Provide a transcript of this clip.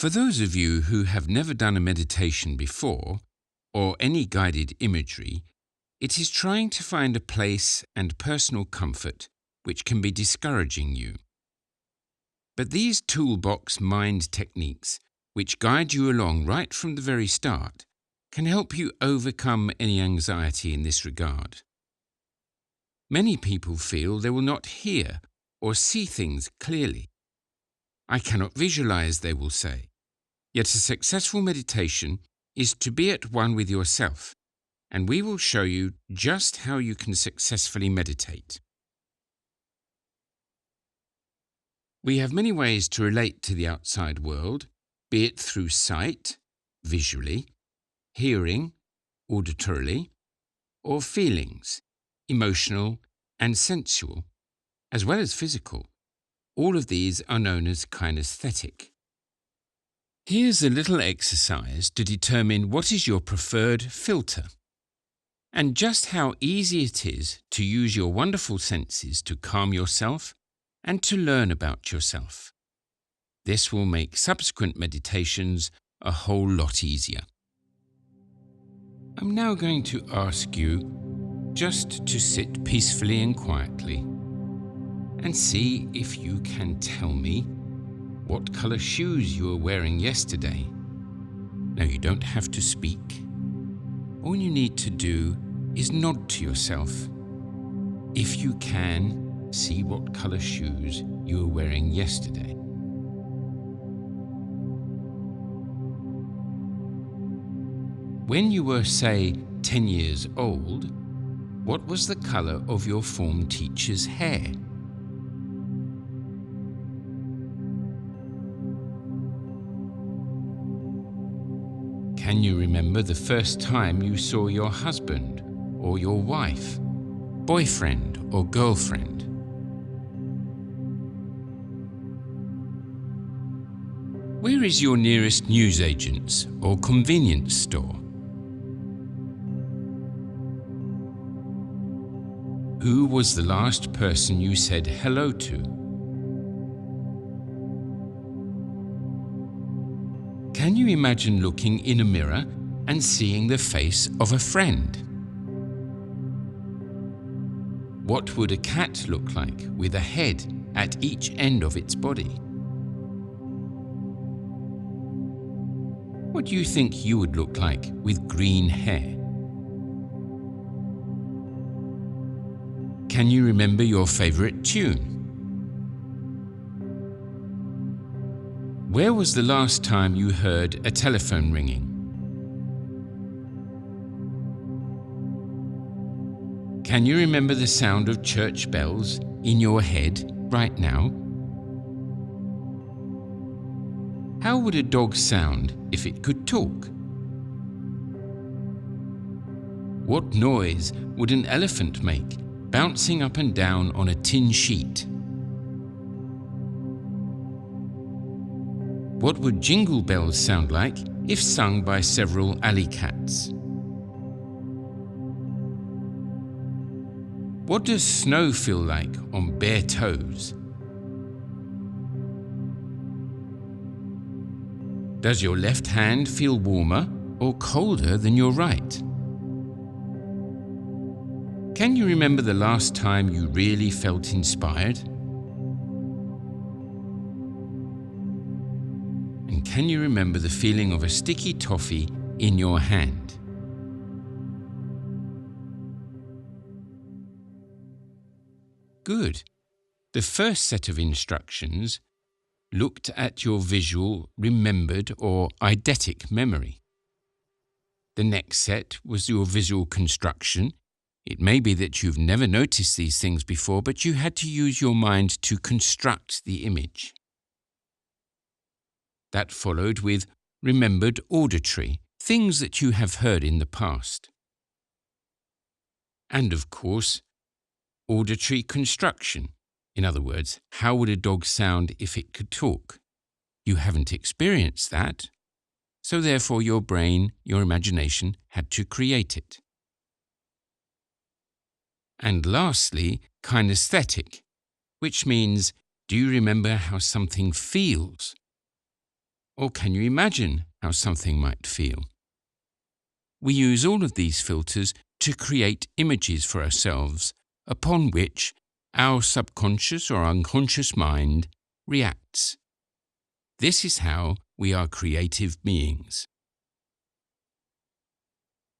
For those of you who have never done a meditation before, or any guided imagery, it is trying to find a place and personal comfort which can be discouraging you. But these toolbox mind techniques, which guide you along right from the very start, can help you overcome any anxiety in this regard. Many people feel they will not hear or see things clearly. I cannot visualize, they will say. Yet a successful meditation is to be at one with yourself, and we will show you just how you can successfully meditate. We have many ways to relate to the outside world, be it through sight, visually, hearing, auditorily, or feelings, emotional and sensual, as well as physical. All of these are known as kinesthetic. Here's a little exercise to determine what is your preferred filter, and just how easy it is to use your wonderful senses to calm yourself and to learn about yourself. This will make subsequent meditations a whole lot easier. I'm now going to ask you just to sit peacefully and quietly and see if you can tell me what colour shoes you were wearing yesterday. Now, you don't have to speak. All you need to do is nod to yourself. If you can, see what colour shoes you were wearing yesterday. When you were, say, 10 years old, what was the colour of your form teacher's hair? Can you remember the first time you saw your husband or your wife, boyfriend or girlfriend? Where is your nearest newsagent's or convenience store? Who was the last person you said hello to? Can you imagine looking in a mirror and seeing the face of a friend? What would a cat look like with a head at each end of its body? What do you think you would look like with green hair? Can you remember your favorite tune? Where was the last time you heard a telephone ringing? Can you remember the sound of church bells in your head right now? How would a dog sound if it could talk? What noise would an elephant make bouncing up and down on a tin sheet? What would jingle bells sound like if sung by several alley cats? What does snow feel like on bare toes? Does your left hand feel warmer or colder than your right? Can you remember the last time you really felt inspired? And can you remember the feeling of a sticky toffee in your hand? Good. The first set of instructions looked at your visual, remembered, or eidetic memory. The next set was your visual construction. It may be that you've never noticed these things before, but you had to use your mind to construct the image. That followed with remembered auditory, things that you have heard in the past. And of course, auditory construction. In other words, how would a dog sound if it could talk? You haven't experienced that, so therefore your brain, your imagination, had to create it. And lastly, kinesthetic, which means, do you remember how something feels? Or can you imagine how something might feel? We use all of these filters to create images for ourselves upon which our subconscious or unconscious mind reacts. This is how we are creative beings.